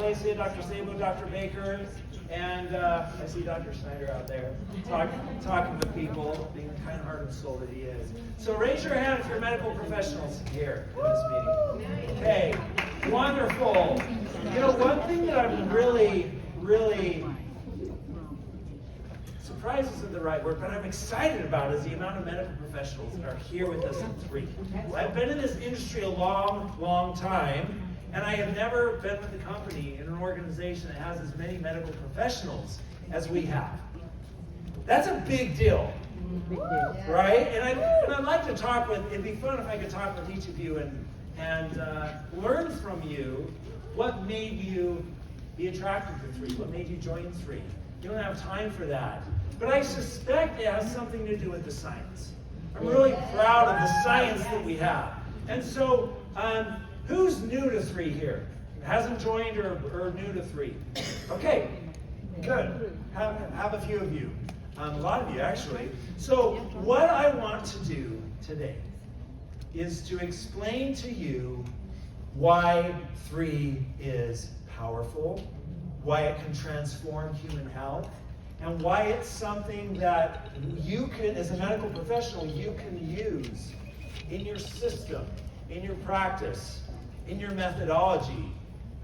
Lacey, Dr. Sabo, Dr. Baker, and I see Dr. Snyder out there talking to people, being the kind-hearted soul that he is. So raise your hand if you're medical professionals here in this meeting. Okay, wonderful. You know, one thing that I'm really surprised isn't the right word, but I'm excited about is the amount of medical professionals that are here with us in 3. I've been in this industry a long time, and I have never been with a company in an organization that has as many medical professionals as we have. That's a big deal, right? And I'd like to talk with, it'd be fun if I could talk with each of you and learn from you what made you be attracted to 3, what made you join 3. You don't have time for that. But I suspect it has something to do with the science. I'm really proud of the science that we have. And so, who's new to 3 here? Hasn't joined or new to 3? Okay, good. Have a few of you. A lot of you, actually. So, what I want to do today is to explain to you why 3 is powerful, why it can transform human health, and why it's something that you can, as a medical professional, you can use in your system, in your practice, in your methodology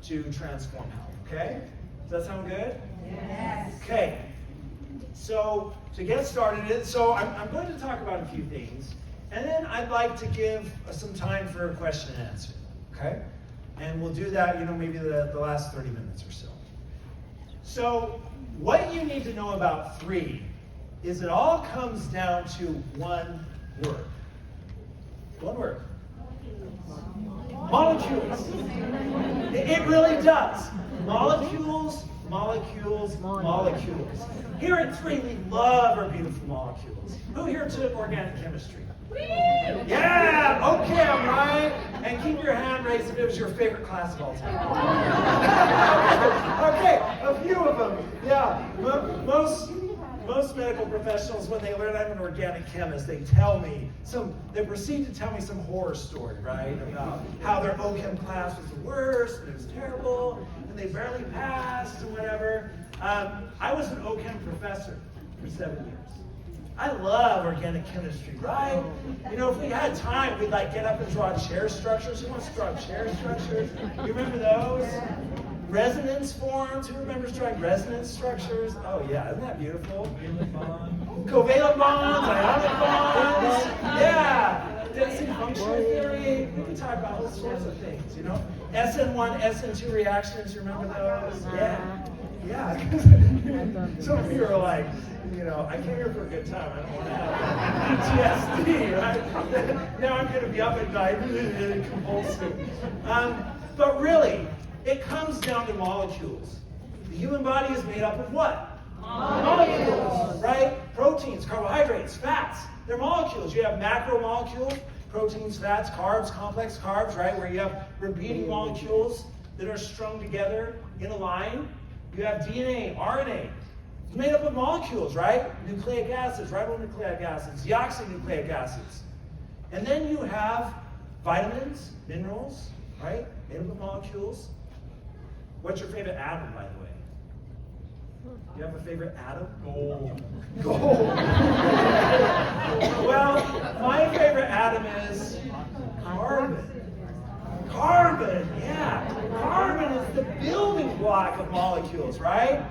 to transform health, okay? Does that sound good? Yes. Okay. So, to get started, so I'm going to talk about a few things, and then I'd like to give some time for a question and answer, okay? And we'll do that, you know, maybe the last 30 minutes or so. So, what you need to know about 3 is it all comes down to one word. One word. Molecules. It really does. Molecules, molecules, molecules. Here at 3, we love our beautiful molecules. Who here took organic chemistry? Yeah, okay, all right. And keep your hand raised if it was your favorite class of all time. Okay, a few of them. Yeah, most medical professionals, when they learn I'm an organic chemist, they proceed to tell me some horror story, right? About how their OChem class was the worst, and it was terrible, and they barely passed, and whatever. I was an OChem professor for 7 years. I love organic chemistry, right? You know, if we had time, we'd like get up and draw chair structures. Who wants to draw chair structures? You remember those? Resonance forms. Who remembers drawing resonance structures? Oh yeah, isn't that beautiful? Covalent bonds, ionic bonds. Yeah. Density functional theory. We can talk about all sorts of things, you know? SN1, SN2 reactions, you remember those? Yeah. Yeah. Some of you are like, you know, I came here for a good time. I don't want to have PTSD, right? Now I'm going to be up at night, compulsive. But really, it comes down to molecules. The human body is made up of what? Molecules, right? Proteins, carbohydrates, fats. They're molecules. You have macromolecules, proteins, fats, carbs, complex carbs, right? Where you have repeating molecules that are strung together in a line. You have DNA, RNA. It's made up of molecules, right? Nucleic acids, ribonucleic acids, deoxynucleic acids. And then you have vitamins, minerals, right? Made up of molecules. What's your favorite atom, by the way? Do you have a favorite atom? Gold. Gold. Well, my favorite atom is carbon. Carbon, yeah. Carbon is the building block of molecules, right?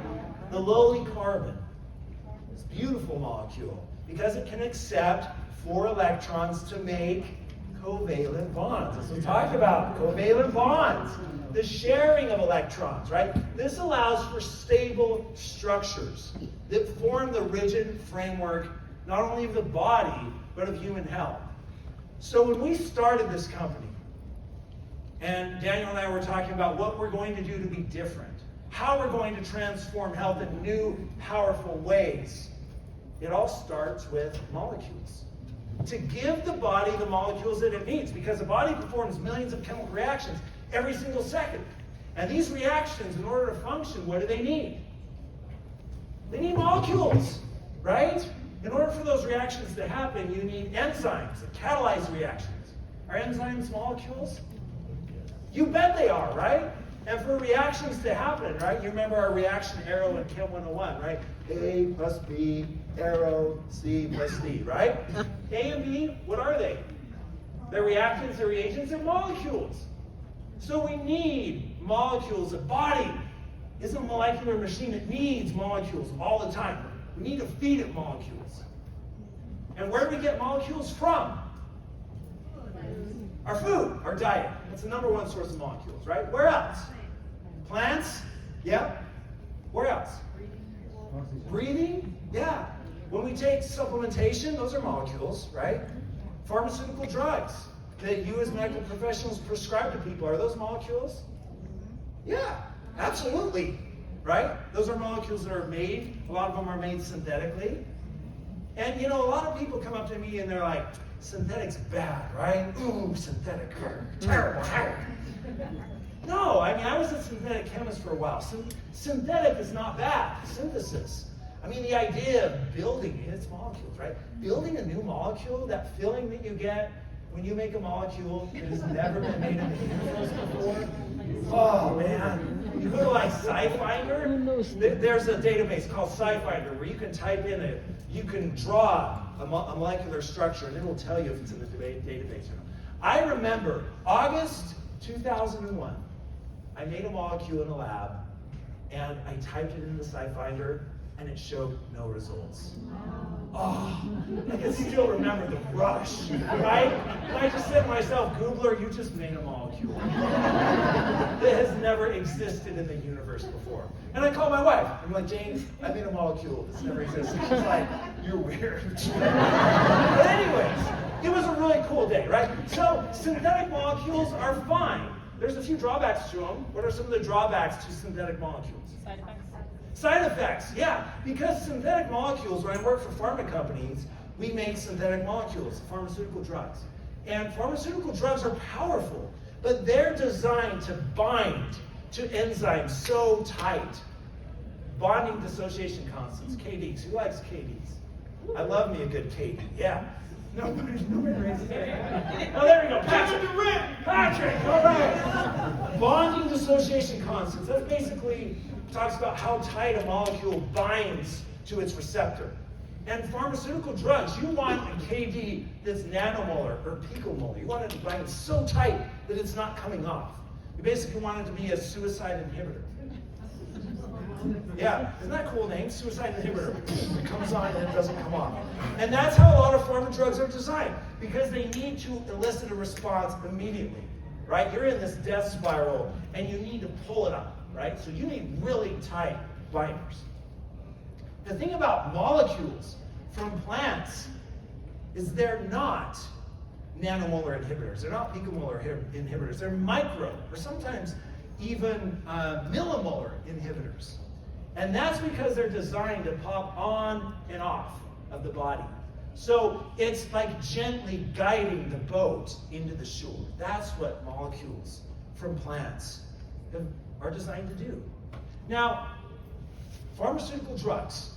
The lowly carbon. It's a beautiful molecule because it can accept 4 electrons to make covalent bonds. As we talked about, covalent bonds. The sharing of electrons, right? This allows for stable structures that form the rigid framework, not only of the body, but of human health. So when we started this company, and Daniel and I were talking about what we're going to do to be different, how we're going to transform health in new, powerful ways, it all starts with molecules. To give the body the molecules that it needs, because the body performs millions of chemical reactions every single second. And these reactions, in order to function, what do they need? They need molecules, right? In order for those reactions to happen, you need enzymes that catalyze reactions. Are enzymes molecules? You bet they are, right? And for reactions to happen, right? You remember our reaction arrow in Chem 101, right? A plus B, arrow, C plus D, right? A and B, what are they? They're reactants, they're reagents, they're molecules. So we need molecules. A body is a molecular machine. It needs molecules all the time. We need to feed it molecules. And where do we get molecules from? Our food, our diet. That's the number one source of molecules, right? Where else? Plants? Yeah. Where else? Breathing? Yeah. When we take supplementation, those are molecules, right? Pharmaceutical drugs that you as medical professionals prescribe to people, are those molecules? Yeah, absolutely, right? Those are molecules that are made, a lot of them are made synthetically. And you know, a lot of people come up to me and they're like, synthetic's bad, right? Ooh, synthetic, terrible. No, I mean, I was a synthetic chemist for a while. Synthetic is not bad, synthesis. I mean, the idea of building its molecules, right? Building a new molecule, that feeling that you get when you make a molecule that has never been made in the universe before. Oh, man. You go to like SciFinder, there's a database called SciFinder where you can type in you can draw a molecular structure and it'll tell you if it's in the database or not. I remember August 2001, I made a molecule in a lab and I typed it into SciFinder and it showed no results. Oh, I can still remember the rush, right? And I just said to myself, Googler, you just made a molecule that has never existed in the universe before. And I called my wife. I'm like, Jane, I made a molecule that's never existed. She's like, you're weird. But anyways, it was a really cool day, right? So synthetic molecules are fine. There's a few drawbacks to them. What are some of the drawbacks to synthetic molecules? Side effects. Side effects, yeah. Because synthetic molecules, when I work for pharma companies, we make synthetic molecules, pharmaceutical drugs. And pharmaceutical drugs are powerful, but they're designed to bind to enzymes so tight. Bonding dissociation constants, KDs. Who likes KDs? I love me a good KD, yeah. Nobody raises their hand. Oh, there we go. Patrick, all right. Bonding dissociation constants. That basically talks about how tight a molecule binds to its receptor. And pharmaceutical drugs, you want a KD that's nanomolar or picomolar. You want it to bind so tight that it's not coming off. You basically want it to be a suicide inhibitor. Yeah, isn't that a cool name? Suicide inhibitor. It comes on and it doesn't come off. And that's how a lot of pharma drugs are designed, because they need to elicit a response immediately, right? You're in this death spiral and you need to pull it up, right? So you need really tight binders. The thing about molecules from plants is they're not nanomolar inhibitors. They're not picomolar inhibitors. They're micro, or sometimes even millimolar inhibitors. And that's because they're designed to pop on and off of the body. So it's like gently guiding the boat into the shore. That's what molecules from plants are designed to do. Now, pharmaceutical drugs.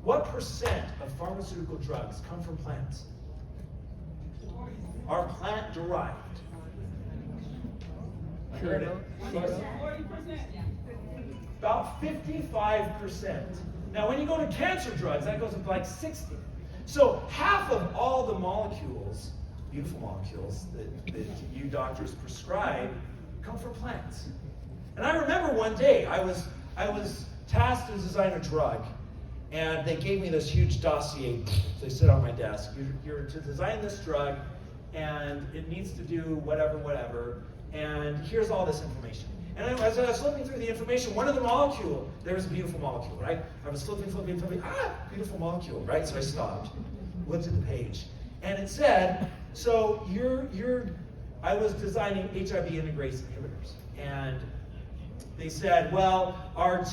What percent of pharmaceutical drugs come from plants? Are plant derived? I heard it. 40%. About 55%. Now, when you go to cancer drugs, that goes up to like 60. So half of all the molecules, beautiful molecules that you doctors prescribe, come from plants. And I remember one day I was tasked to design a drug, and they gave me this huge dossier. They sit on my desk. You're to design this drug, and it needs to do whatever, and here's all this information. And as I was flipping through the information, one of the molecule, there was a beautiful molecule, right? I was flipping, beautiful molecule, right? So I stopped, looked at the page, and it said, so I was designing HIV integrase inhibitors, and they said, well, our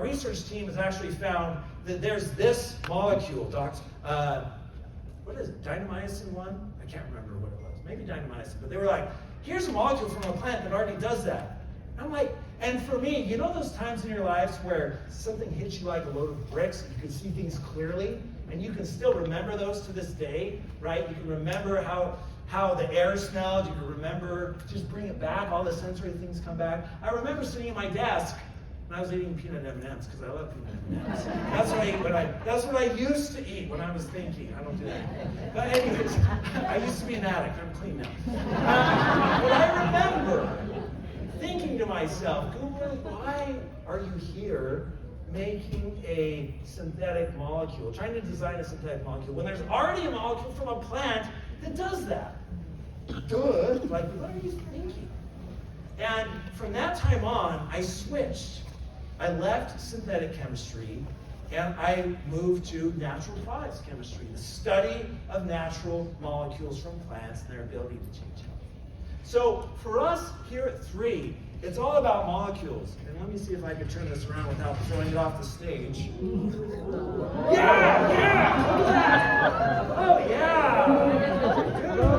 research team has actually found that there's this molecule, what is it, dynamycin 1? I can't remember what it was, maybe dynamycin, but they were like, here's a molecule from a plant that already does that. I'm like, and for me, you know those times in your lives where something hits you like a load of bricks and you can see things clearly, and you can still remember those to this day, right? You can remember how how the air smelled. You can remember, just bring it back, all the sensory things come back. I remember sitting at my desk when I was eating peanut M&Ms, because I love peanut M&Ms. That's what I ate that's what I used to eat when I was thinking. I don't do that. But anyways, I used to be an addict. I'm clean now. But I remember thinking to myself, Goober, why are you here making a synthetic molecule, trying to design a synthetic molecule, when there's already a molecule from a plant that does that? Good. Like, what are you thinking? And from that time on, I switched. I left synthetic chemistry and I moved to natural products chemistry, the study of natural molecules from plants and their ability to change health. So for us here at 3, it's all about molecules. And let me see if I can turn this around without throwing it off the stage. Yeah! Look at that! Oh, yeah! Good.